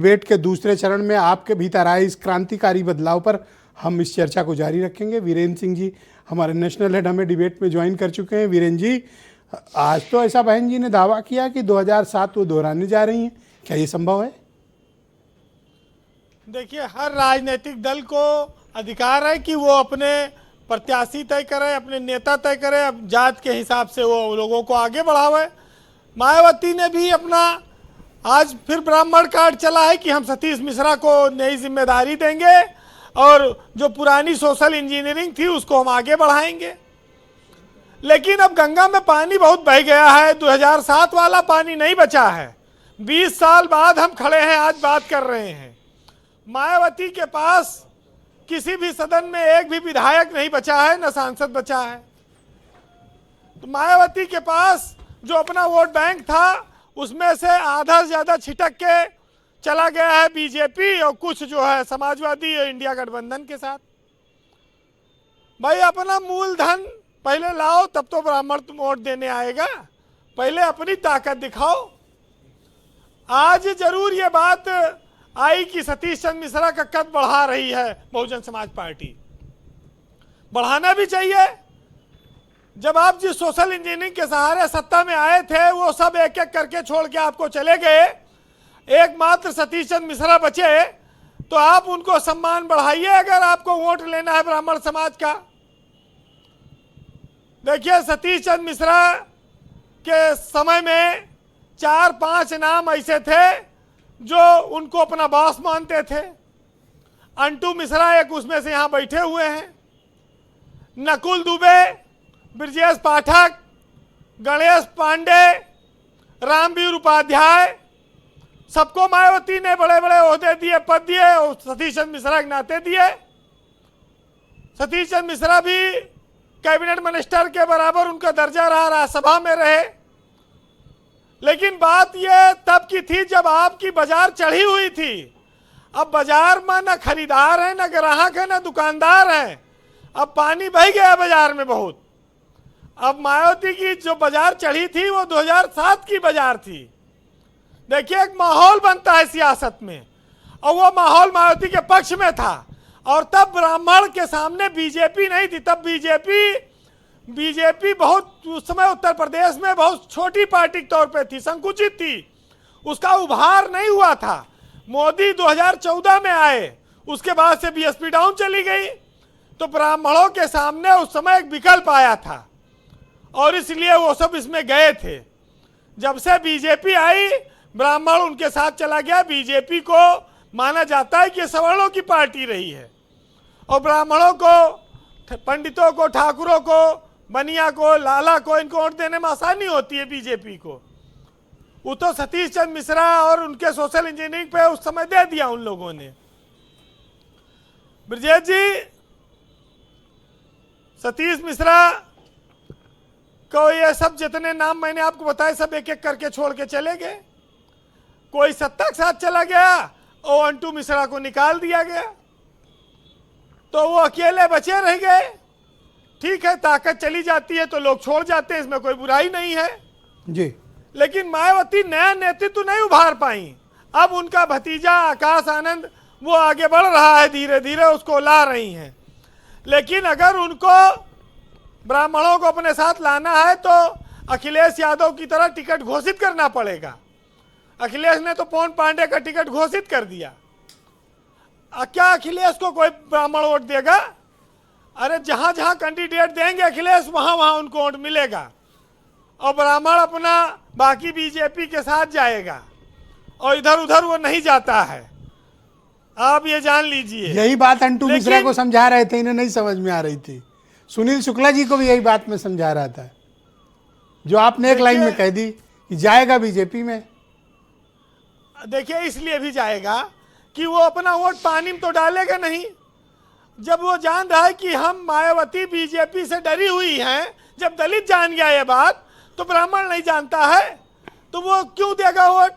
Debate के दूसरे चरण में आपके भीतर आए इस क्रांतिकारी बदलाव पर हम इस चर्चा को जारी रखेंगे। वीरेंद्र सिंह जी हमारे नेशनल हेड हमें डिबेट में ज्वाइन कर चुके हैं। वीरेंद्र जी, आज तो ऐसा बहन जी ने दावा किया कि 2007 वो दोहराने जा रही हैं, क्या ये संभव है? देखिए, हर राजनीतिक दल को अधिकार है कि वो अपने प्रत्याशी तय करे, अपने नेता तय करे, अब जात के हिसाब से वो लोगों को आगे बढ़ावे। मायावती ने भी अपना आज फिर ब्राह्मण कार्ड चला है कि हम सतीश मिश्रा को नई जिम्मेदारी देंगे और जो पुरानी सोशल इंजीनियरिंग थी उसको हम आगे बढ़ाएंगे। लेकिन अब गंगा में पानी बहुत बह गया है, 2007 वाला पानी नहीं बचा है। 20 साल बाद हम खड़े हैं, आज बात कर रहे हैं। मायावती के पास किसी भी सदन में एक भी विधायक नहीं बचा है, न सांसद बचा है। तो मायावती के पास जो अपना वोट बैंक था उसमें से आधा से ज्यादा छिटक के चला गया है बीजेपी और कुछ जो है समाजवादी और इंडिया गठबंधन के साथ। भाई, अपना मूलधन पहले लाओ, तब तो ब्राह्मण वोट देने आएगा। पहले अपनी ताकत दिखाओ। आज जरूर ये बात आई कि सतीश चंद्र मिश्रा का कद बढ़ा रही है बहुजन समाज पार्टी। बढ़ाना भी चाहिए। जब आप जिस सोशल इंजीनियरिंग के सहारे सत्ता में आए थे वो सब एक एक करके छोड़ के आपको चले गए, एकमात्र सतीश चंद्र मिश्रा बचे, तो आप उनको सम्मान बढ़ाइए अगर आपको वोट लेना है ब्राह्मण समाज का। देखिए, सतीश चंद्र मिश्रा के समय में 4-5 नाम ऐसे थे जो उनको अपना बॉस मानते थे। अंटू मिश्रा एक उसमें से यहां बैठे हुए हैं। नकुल दुबे, ब्रजेश पाठक, गणेश पांडे, रामवीर उपाध्याय, सबको मायावती ने बड़े बड़े ओहदे दिए, पद दिए और सतीश चंद्र मिश्रा के नाते दिए। सतीश चंद्र मिश्रा भी कैबिनेट मिनिस्टर के बराबर उनका दर्जा रहा, राज्यसभा में रहे। लेकिन बात यह तब की थी जब आपकी बाजार चढ़ी हुई थी। अब बाजार में न खरीदार है, न ग्राहक है, न दुकानदार है। अब पानी बह गया बाजार में बहुत। अब मायावती की जो बाजार चढ़ी थी वो 2007 की बाजार थी। देखिए, एक माहौल बनता है सियासत में और वो माहौल मायावती के पक्ष में था। और तब ब्राह्मण के सामने बीजेपी नहीं थी। तब बीजेपी बहुत उस समय उत्तर प्रदेश में बहुत छोटी पार्टी के तौर पे थी, संकुचित थी, उसका उभार नहीं हुआ था। मोदी 2014 में आए, उसके बाद से बीएसपी डाउन चली गई, तो ब्राह्मणों के सामने उस समय एक विकल्प आया था और इसलिए वो सब इसमें गए थे। जब से बीजेपी आई, ब्राह्मण उनके साथ चला गया। बीजेपी को माना जाता है कि सवर्णों की पार्टी रही है और ब्राह्मणों को, पंडितों को, ठाकुरों को, बनिया को, लाला को, इनको वोट देने में आसानी होती है बीजेपी को। वो तो सतीश चंद्र मिश्रा और उनके सोशल इंजीनियरिंग पे उस समय दे दिया उन लोगों ने। ब्रजेश जी, सतीश मिश्रा को ये सब जितने नाम मैंने आपको बताए सब एक एक करके छोड़ के चले गए। कोई सत्ता के साथ चला गया और अंटू मिश्रा को निकाल दिया गया, तो वो अकेले बचे रह गए। ठीक है, ताकत चली जाती है तो लोग छोड़ जाते हैं, इसमें कोई बुराई नहीं है जी। लेकिन मायावती नया नेतृत्व नहीं उभार पाई। अब उनका भतीजा आकाश आनंद वो आगे बढ़ रहा है, धीरे धीरे उसको ला रही हैं। लेकिन अगर उनको ब्राह्मणों को अपने साथ लाना है तो अखिलेश यादव की तरह टिकट घोषित करना पड़ेगा। अखिलेश ने तो पवन पांडे का टिकट घोषित कर दिया। क्या अखिलेश को कोई ब्राह्मण वोट देगा? अरे, जहां जहां कैंडिडेट देंगे अखिलेश, वहां वहां उनको वोट मिलेगा और ब्राह्मण अपना बाकी बीजेपी के साथ जाएगा और इधर उधर वो नहीं जाता है। आप ये जान लीजिए। यही बात अंटू मिश्रा को समझा रहे थे, इन्हें नहीं समझ में आ रही थी। सुनील शुक्ला जी को भी यही बात में समझा रहा था, जो आपने एक लाइन में कह दी कि जाएगा बीजेपी में। देखिए, इसलिए भी जाएगा कि वो अपना वोट पानी में तो डालेगा नहीं। जब वो जान रहा है कि हम मायावती बीजेपी से डरी हुई हैं, जब दलित जान गया ये बात, तो ब्राह्मण नहीं जानता है, तो वो क्यों देगा वोट?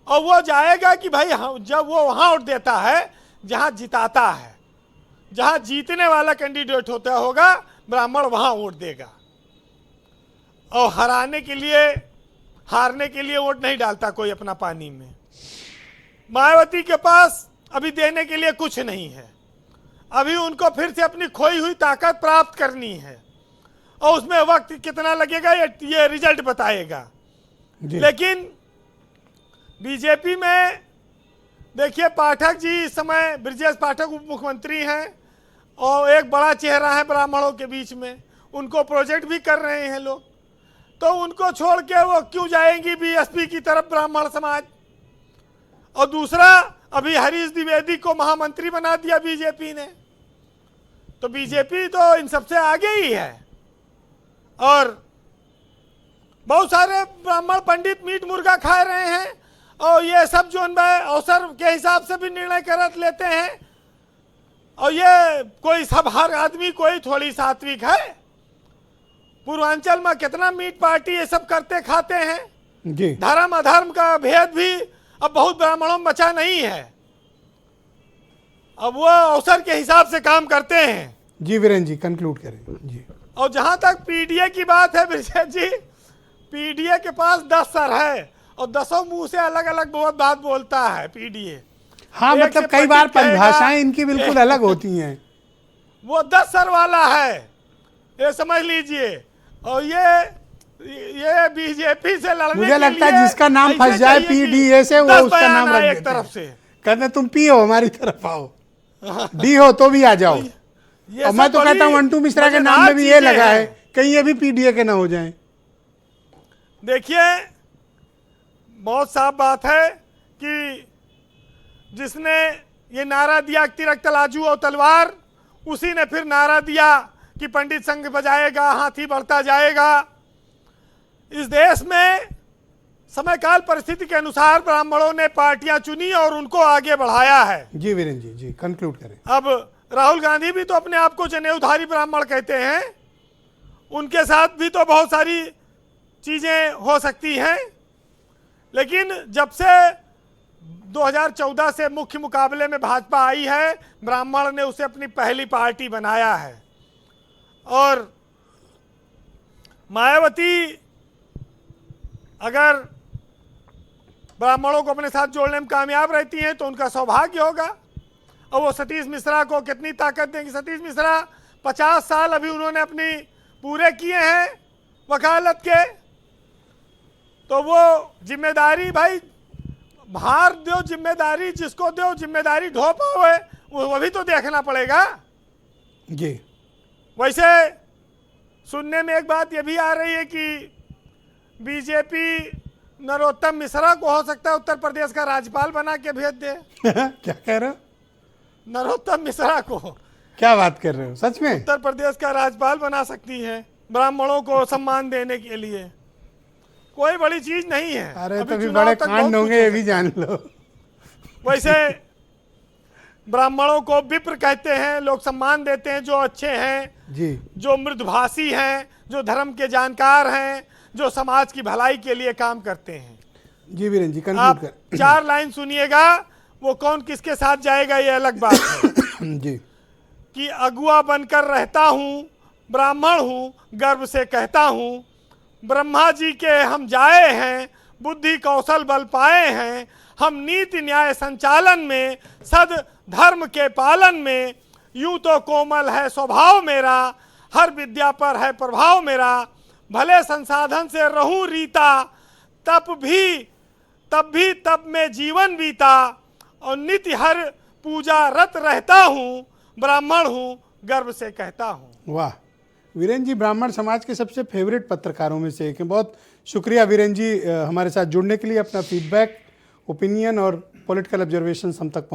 और वो जाएगा कि भाई जब वो वहां वोट देता है जहां जिताता है, जहां जीतने वाला कैंडिडेट होता होगा, ब्राह्मण वहां वोट देगा। और हारने के लिए वोट नहीं डालता कोई अपना पानी में। मायावती के पास अभी देने के लिए कुछ नहीं है। अभी उनको फिर से अपनी खोई हुई ताकत प्राप्त करनी है और उसमें वक्त कितना लगेगा ये रिजल्ट बताएगा। लेकिन बीजेपी में देखिए, पाठक जी इस समय, ब्रजेश पाठक उप मुख्यमंत्री हैं और एक बड़ा चेहरा है ब्राह्मणों के बीच में, उनको प्रोजेक्ट भी कर रहे हैं लोग, तो उनको छोड़ के वो क्यों जाएंगी बीएसपी की तरफ ब्राह्मण समाज। और दूसरा, अभी हरीश द्विवेदी को महामंत्री बना दिया बीजेपी ने, तो बीजेपी तो इन सबसे आगे ही है। और बहुत सारे ब्राह्मण पंडित मीट मुर्गा खा रहे हैं और ये सब जो अवसर के हिसाब से भी निर्णय कर लेते हैं। और ये कोई सब हर आदमी कोई थोड़ी सात्विक है। पूर्वांचल में कितना मीट पार्टी ये सब करते खाते हैं जी। धर्म अधर्म का भेद भी अब बहुत ब्राह्मणों में बचा नहीं है। अब वो अवसर के हिसाब से काम करते हैं। जी वीरेंद्र जी, कंक्लूड करें जी। और जहां तक पीडीए की बात है ब्रजेश जी, पीडीए के पास 10 सर है और 10 मुंह से अलग अलग बहुत बात बोलता है पीडीए। हाँ, मतलब कई बार परिभाषाएं इनकी बिल्कुल अलग होती हैं। वो 10 सर वाला है, ये समझ लीजिए। और ये बीजेपी से लड़ने मुझे लगता है जिसका नाम फंस जाए पीडीए से वो उसका नाम रख एक तरफ से कहते तुम पी हो हमारी तरफ आओ, डी हो तो भी आ जाओ। और मैं तो कहता हूँ मंटू मिश्रा के नाम में भी ये लगा है, कहीं ये भी पीडीए के ना हो जाएं। देखिए, बहुत साफ बात है कि जिसने ये नारा दिया तिरक तलाजू और तलवार, उसी ने फिर नारा दिया कि पंडित संघ बजाएगा, हाथी बढ़ता जाएगा। इस देश में समय काल परिस्थिति के अनुसार ब्राह्मणों ने पार्टियां चुनी और उनको आगे बढ़ाया है। जी वीरेंद्र जी, जी कंक्लूड करें। अब राहुल गांधी भी तो अपने आप को जनेऊधारी ब्राह्मण कहते हैं, उनके साथ भी तो बहुत सारी चीजें हो सकती हैं। लेकिन जब से 2014 से मुख्य मुकाबले में भाजपा आई है, ब्राह्मण ने उसे अपनी पहली पार्टी बनाया है। और मायावती अगर ब्राह्मणों को अपने साथ जोड़ने में कामयाब रहती हैं तो उनका सौभाग्य होगा। और वो सतीश मिश्रा को कितनी ताकत देंगी। सतीश मिश्रा 50 साल अभी उन्होंने अपनी पूरे किए हैं वकालत के, तो वो जिम्मेदारी, भाई भार दो, जिम्मेदारी जिसको दो, जिम्मेदारी ढो पाओ, वो भी तो देखना पड़ेगा जी। वैसे सुनने में एक बात ये भी आ रही है कि बीजेपी नरोत्तम मिश्रा को हो सकता है उत्तर प्रदेश का राज्यपाल बना के भेज दे। क्या कह रहे हो? नरोत्तम मिश्रा को क्या बात कर रहे हो, सच में? उत्तर प्रदेश का राज्यपाल बना सकती है ब्राह्मणों को सम्मान देने के लिए। कोई बड़ी चीज नहीं है। अरे तभी बड़े कांड होंगे, ये भी जान लो। वैसे ब्राह्मणों को विप्र कहते हैं, लोग सम्मान देते हैं जो अच्छे हैं जी, जो मृदुभाषी हैं, जो धर्म के जानकार हैं, जो समाज की भलाई के लिए काम करते हैं। जी वीरेंद्र जी, आप 4 लाइन सुनिएगा, वो कौन किसके साथ जाएगा ये अलग बात है। जी। कि अगुआ बनकर रहता हूँ, ब्राह्मण हूँ, गर्व से कहता हूँ, ब्रह्मा जी के हम जाए हैं, बुद्धि कौशल बल पाए हैं, हम नीति न्याय संचालन में, सद धर्म के पालन में, यूं तो कोमल है स्वभाव मेरा, हर विद्या पर है प्रभाव मेरा, भले संसाधन से रहूं रीता, तब में जीवन बीता, और नित्य हर पूजा रत रहता हूँ, ब्राह्मण हूँ, गर्व से कहता हूँ। वाह, वीरेंद्र जी ब्राह्मण समाज के सबसे फेवरेट पत्रकारों में से एक हैं। बहुत शुक्रिया वीरेंद्र जी हमारे साथ जुड़ने के लिए, अपना फीडबैक, ओपिनियन और पॉलिटिकल ऑब्जर्वेशन हम तक